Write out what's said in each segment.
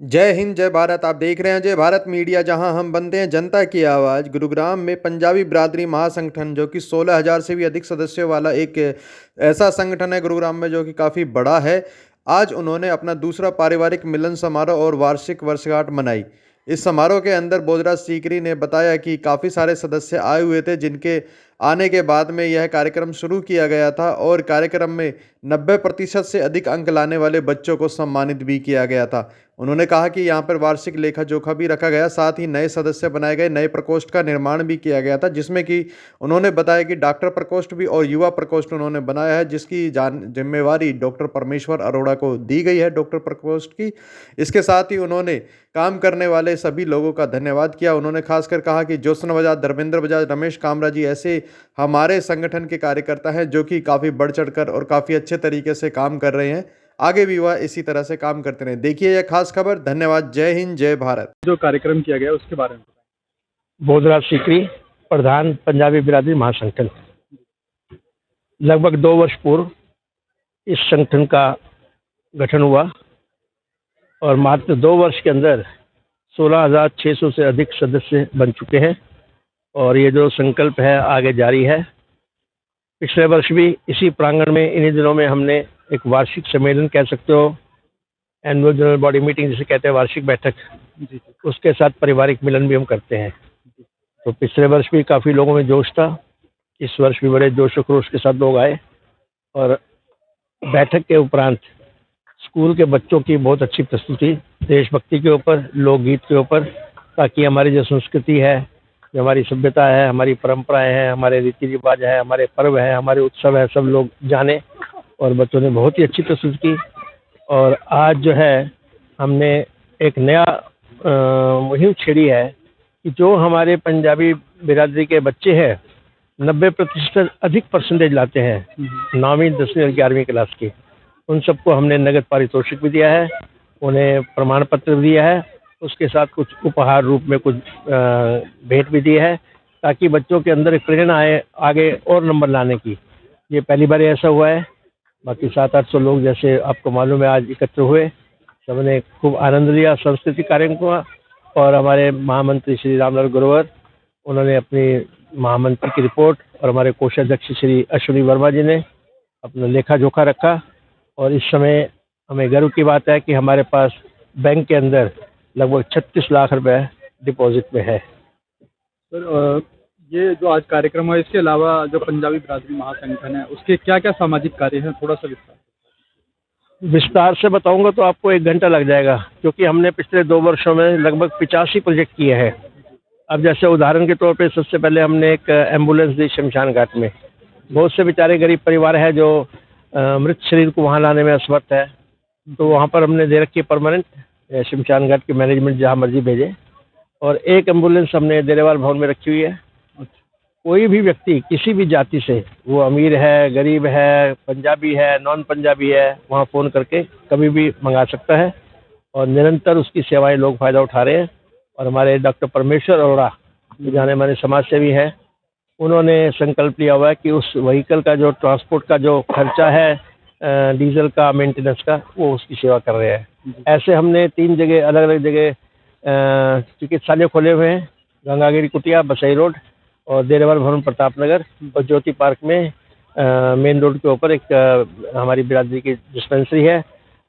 जय हिंद, जय भारत। आप देख रहे हैं जय भारत मीडिया, जहां हम बनते हैं जनता की आवाज़। गुरुग्राम में पंजाबी बिरादरी महासंगठन, जो कि 16,000 से भी अधिक सदस्यों वाला एक ऐसा संगठन है गुरुग्राम में, जो कि काफ़ी बड़ा है। आज उन्होंने अपना दूसरा पारिवारिक मिलन समारोह और वार्षिक वर्षगांठ मनाई। इस समारोह के अंदर बोधराज सीकरी ने बताया कि काफ़ी सारे सदस्य आए हुए थे, जिनके आने के बाद में यह कार्यक्रम शुरू किया गया था और कार्यक्रम में 90% से अधिक अंक लाने वाले बच्चों को सम्मानित भी किया गया था। उन्होंने कहा कि यहाँ पर वार्षिक लेखा जोखा भी रखा गया, साथ ही नए सदस्य बनाए गए, नए प्रकोष्ठ का निर्माण भी किया गया था, जिसमें कि उन्होंने बताया कि डॉक्टर प्रकोष्ठ भी और युवा प्रकोष्ठ उन्होंने बनाया है, जिसकी जिम्मेवारी डॉक्टर परमेश्वर अरोड़ा को दी गई है, डॉक्टर प्रकोष्ठ की। इसके साथ ही उन्होंने काम करने वाले सभी लोगों का धन्यवाद किया। उन्होंने खासकर कहा कि ज्योत्सना बजाज, धर्मेंद्र बजाज, रमेश कामरा जी ऐसे हमारे संगठन के कार्यकर्ता हैं, जो कि काफ़ी बढ़ चढ़कर और काफ़ी अच्छे तरीके से काम कर रहे हैं। आगे भी वह इसी तरह से काम करते रहें। देखिए यह खास खबर। धन्यवाद। जय हिंद, जय भारत। जो कार्यक्रम किया गया उसके बारे में बोधराज सीकरी, प्रधान पंजाबी बिरादरी महासंगठन। लगभग 2 वर्ष पूर्व इस संगठन का गठन हुआ और मात्र 2 वर्ष के अंदर 16,600 से अधिक सदस्य बन चुके हैं और ये जो संकल्प है आगे जारी है। पिछले वर्ष भी इसी प्रांगण में इन्हीं दिनों में हमने एक वार्षिक सम्मेलन कह सकते हो, एनुअल जनरल बॉडी मीटिंग जिसे कहते हैं, वार्षिक बैठक, उसके साथ पारिवारिक मिलन भी हम करते हैं। तो पिछले वर्ष भी काफ़ी लोगों में जोश था, इस वर्ष भी बड़े जोश और खरोश के साथ लोग आए और बैठक के उपरांत स्कूल के बच्चों की बहुत अच्छी प्रस्तुति देशभक्ति के ऊपर, लोकगीत के ऊपर, ताकि हमारी जो संस्कृति है, जो हमारी सभ्यता है, हमारी परंपराएं हैं, हमारे रीति रिवाज है, हमारे पर्व है, हमारे उत्सव है, सब लोग जाने। और बच्चों ने बहुत ही अच्छी प्रस्तुति की। और आज जो है हमने एक नया मुहिम छेड़ी है कि जो हमारे पंजाबी बिरादरी के बच्चे हैं 90% अधिक परसेंटेज लाते हैं 9वीं 10वीं और 11वीं क्लास की, उन सबको हमने नगद पारितोषिक भी दिया है, उन्हें प्रमाण पत्र भी दिया है, उसके साथ कुछ उपहार रूप में कुछ भेंट भी दी है, ताकि बच्चों के अंदर एक प्रेरणा आए आगे और नंबर लाने की। ये पहली बार ऐसा हुआ है। बाकी 700-800 लोग जैसे आपको मालूम है आज एकत्र हुए, सबने खूब आनंद लिया सांस्कृतिक कार्यक्रम का। और हमारे महामंत्री श्री रामलाल ग्रोवर, उन्होंने अपनी महामंत्री की रिपोर्ट और हमारे कोषाध्यक्ष श्री अश्विनी वर्मा जी ने अपना लेखा जोखा रखा। और इस समय हमें गर्व की बात है कि हमारे पास बैंक के अंदर लगभग 36 लाख रुपए डिपॉजिट में है। सर, ये जो आज कार्यक्रम है, इसके अलावा जो पंजाबी बिरादरी महासंगठन है उसके क्या क्या सामाजिक कार्य हैं, थोड़ा सा विस्तार से बताऊंगा तो आपको 1 घंटा लग जाएगा, क्योंकि हमने पिछले 2 वर्षों में लगभग 85 प्रोजेक्ट किए हैं। अब जैसे उदाहरण के तौर पे सबसे पहले हमने एक एम्बुलेंस दी शमशान घाट में। बहुत से बेचारे गरीब परिवार है जो मृत शरीर को वहाँ लाने में असमर्थ है, तो वहाँ पर हमने दे रखी है परमानेंट शमशान घाट की मैनेजमेंट जहाँ मर्जी भेजे। और एक एम्बुलेंस हमने डेरेवाल भवन में रखी हुई है। कोई भी व्यक्ति किसी भी जाति से, वो अमीर है, गरीब है, पंजाबी है, नॉन पंजाबी है, वहाँ फ़ोन करके कभी भी मंगा सकता है और निरंतर उसकी सेवाएं लोग फ़ायदा उठा रहे हैं। और हमारे डॉक्टर परमेश्वर अरोड़ा, जो जाने माने समाज सेवी हैं, उन्होंने संकल्प लिया हुआ है कि उस व्हीकल का जो ट्रांसपोर्ट का जो खर्चा है, डीजल का, मेंटेनेंस का, वो उसकी सेवा कर रहे हैं। ऐसे हमने 3 जगह अलग अलग जगह चिकित्सालय खोले हुए हैं, गंगागिरी कुटिया, बसई रोड और डेरेवाल भवन प्रताप नगर, और ज्योति पार्क में मेन रोड के ऊपर एक हमारी बिरादरी की डिस्पेंसरी है,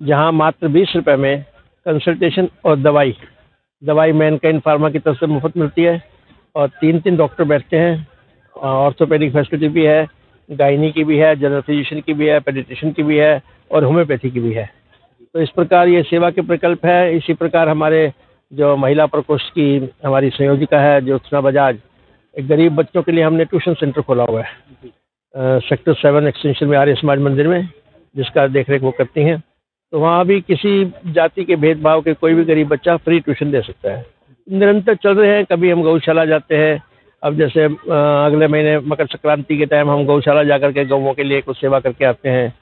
जहां मात्र 20 रुपये में कंसल्टेशन और दवाई मैनकाइंड फार्मा की तरफ से मुफ्त मिलती है। और 3-3 डॉक्टर बैठते हैं, ऑर्थोपेडिक फैसिलिटी भी है, गायनी की भी है, जनरल फिजिशियन की भी है, पेडिट्रिशियन की भी है और होम्योपैथी की भी है। तो इस प्रकार ये सेवा के प्रकल्प है। इसी प्रकार हमारे जो महिला प्रकोष्ठ की हमारी संयोजिका है ज्योत्सना बजाज, एक गरीब बच्चों के लिए हमने ट्यूशन सेंटर खोला हुआ है सेक्टर 7 एक्सटेंशन में, आर्य समाज मंदिर में, जिसका देखरेख वो करती हैं। तो वहाँ भी किसी जाति के भेदभाव के कोई भी गरीब बच्चा फ्री ट्यूशन दे सकता है। निरंतर चल रहे हैं। कभी हम गौशाला जाते हैं, अब जैसे अगले महीने मकर संक्रांति के टाइम हम गौशाला जाकर के गौओं के लिए कुछ सेवा करके आते हैं।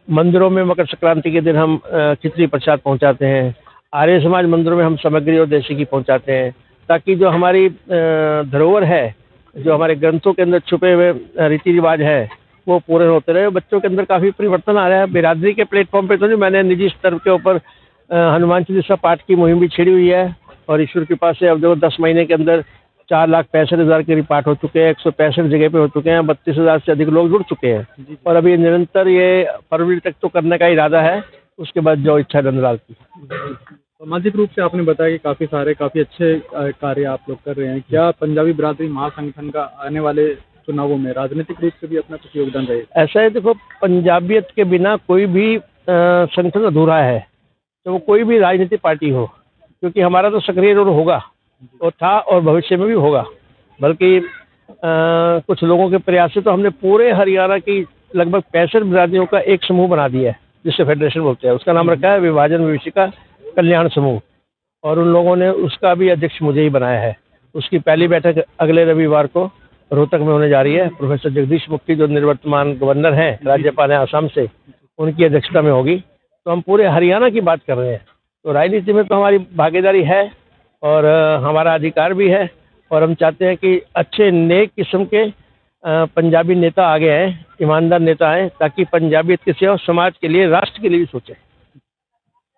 मंदिरों में मकर संक्रांति के दिन हम खिचड़ी प्रसाद पहुँचाते हैं। आर्य समाज मंदिरों में हम सामग्री और देसी घी पहुँचाते हैं, ताकि जो हमारी धरोहर है, जो हमारे ग्रंथों के अंदर छुपे हुए रीति रिवाज है, वो पूरे होते रहे। बच्चों के अंदर काफ़ी परिवर्तन आ रहा है। बिरादरी के प्लेटफॉर्म पे तो नहीं, मैंने निजी स्तर के ऊपर हनुमान चालीसा पाठ की मुहिम भी छिड़ी हुई है और ईश्वर कृपा से अब देखो 10 महीने के अंदर 4,65,000 के पाठ हो चुके हैं, 165 जगह पे हो चुके हैं, 32,000 से अधिक लोग जुड़ चुके हैं और अभी निरंतर ये फरवरी तक तो करने का इरादा है, उसके बाद जो इच्छा धनराज की। सामाजिक रूप से आपने बताया कि काफ़ी अच्छे कार्य आप लोग कर रहे हैं। क्या पंजाबी बिरादरी महासंगठन का आने वाले चुनावों में राजनीतिक रूप से भी अपना कुछ योगदान रहेगा? ऐसा है, देखो पंजाबियत के बिना कोई भी संगठन अधूरा है, तो वो कोई भी राजनीतिक पार्टी हो, क्योंकि हमारा तो सक्रिय रोल होगा और था और भविष्य में भी होगा। बल्कि कुछ लोगों के प्रयास से तो हमने पूरे हरियाणा की लगभग 65 बिरादरियों का एक समूह बना दिया है, जिससे फेडरेशन बोलते हैं। उसका नाम रखा है विभाजन विभीषिका कल्याण समूह, और उन लोगों ने उसका भी अध्यक्ष मुझे ही बनाया है। उसकी पहली बैठक अगले रविवार को रोहतक में होने जा रही है। प्रोफेसर जगदीश मुखी जो निवर्तमान गवर्नर हैं, राज्यपाल हैं असम से, उनकी अध्यक्षता में होगी। तो हम पूरे हरियाणा की बात कर रहे हैं। तो राजनीति में तो हमारी भागीदारी है और हमारा अधिकार भी है, और हम चाहते हैं कि अच्छे नेक किस्म के पंजाबी नेता आगे आएँ, ईमानदार नेता आएँ, ताकि पंजाबियत की सेवा समाज के लिए, राष्ट्र के लिए भी सोचें।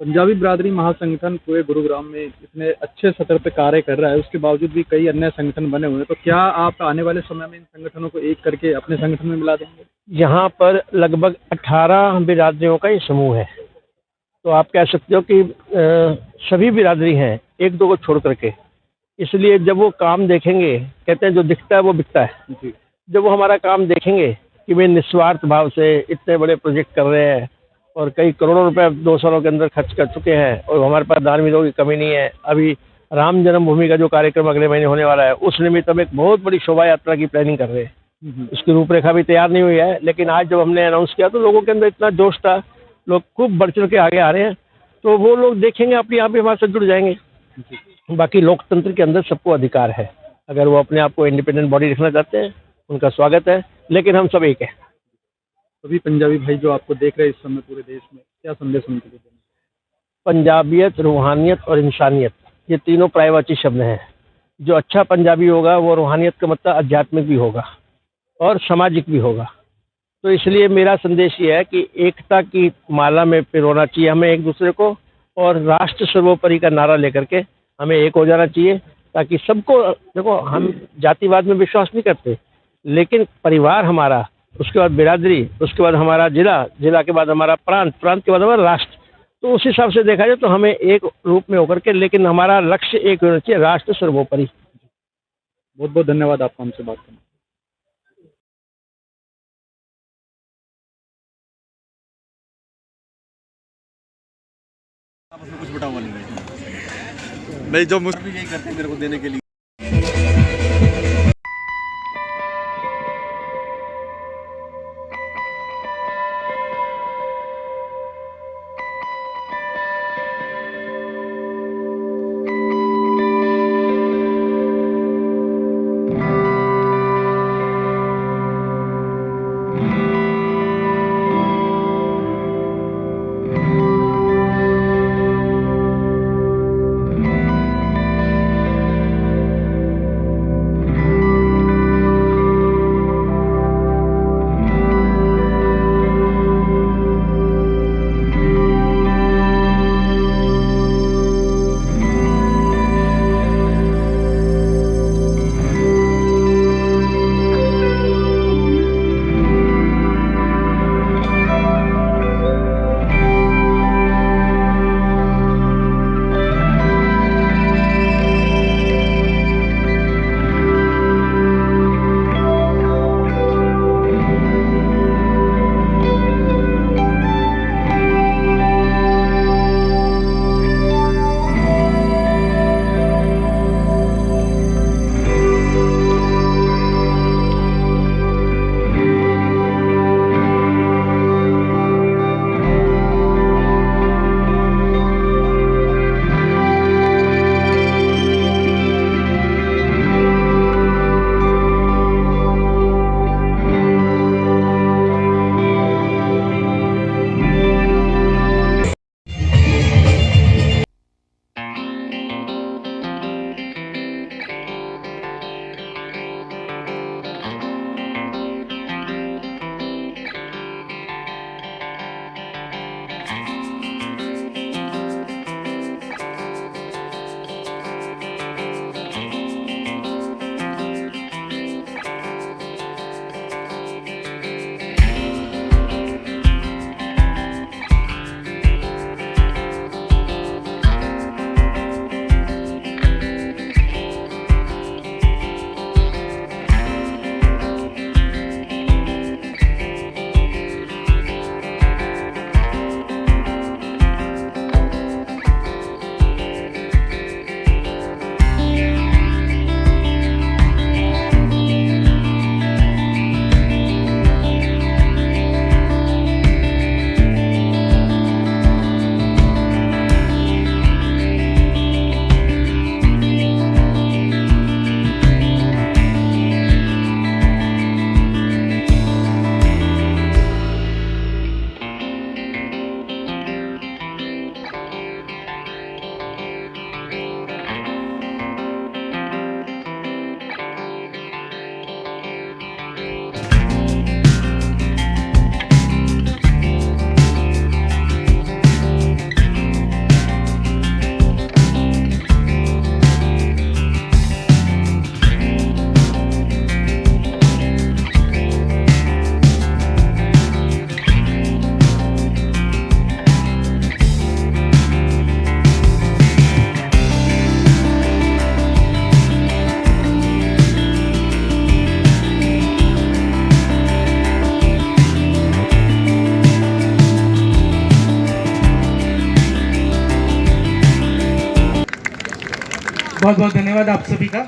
पंजाबी बिरादरी महासंगठन पूरे गुरुग्राम में इतने अच्छे स्तर पे कार्य कर रहा है, उसके बावजूद भी कई अन्य संगठन बने हुए हैं। तो क्या आप आने वाले समय में इन संगठनों को एक करके अपने संगठन में मिला देंगे? यहाँ पर लगभग 18 बिरादरियों का ये समूह है। तो आप कह सकते हो कि सभी बिरादरी हैं, एक दो को छोड़ करके। इसलिए जब वो काम देखेंगे, कहते हैं जो दिखता है वो बिकता है। जी। जब वो हमारा काम देखेंगे कि वे निस्वार्थ भाव से इतने बड़े प्रोजेक्ट कर रहे हैं और कई करोड़ों रुपए 2 सालों के अंदर खर्च कर चुके हैं, और हमारे पास धार्मिकों की कमी नहीं है। अभी राम जन्मभूमि का जो कार्यक्रम अगले महीने होने वाला है, उस निमित्त हम एक बहुत बड़ी शोभा यात्रा की प्लानिंग कर रहे हैं। उसकी रूपरेखा भी तैयार नहीं हुई है, लेकिन आज जब हमने अनाउंस किया तो लोगों के अंदर इतना जोश था, लोग खूब बढ़ चढ़ के आगे आ रहे हैं। तो वो लोग देखेंगे, अपने आप ही हमारे साथ जुड़ जाएंगे। बाकी लोकतंत्र के अंदर सबको अधिकार है, अगर वो अपने आप को इंडिपेंडेंट बॉडी रखना चाहते हैं, उनका स्वागत है, लेकिन हम सब एक हैं। सभी पंजाबी भाई जो आपको देख रहे हैं इस समय पूरे देश में, क्या संदेश उनके लिए देना? पंजाबियत, रूहानियत और इंसानियत, ये तीनों पर्यायवाची शब्द हैं। जो अच्छा पंजाबी होगा वो रूहानियत का मतलब आध्यात्मिक भी होगा और सामाजिक भी होगा। तो इसलिए मेरा संदेश ये है कि एकता की माला में पिरोना चाहिए हमें एक दूसरे को, और राष्ट्र सर्वोपरि का नारा लेकर के हमें एक हो जाना चाहिए, ताकि सबको, देखो हम जातिवाद में विश्वास नहीं करते, लेकिन परिवार हमारा, उसके बाद बिरादरी, उसके बाद हमारा जिला, जिला के बाद हमारा प्रांत, प्रांत के बाद हमारा राष्ट्र। तो उस हिसाब से देखा जाए तो हमें एक रूप में होकर के, लेकिन हमारा लक्ष्य एक होना चाहिए, राष्ट्र सर्वोपरि। बहुत बहुत धन्यवाद आपको हमसे बात करने। आपस में कुछ बटा हुआ नहीं है। मैं जो मुझे यही करते हैं मेरे को देने के लिए। बहुत बहुत धन्यवाद आप सभी का।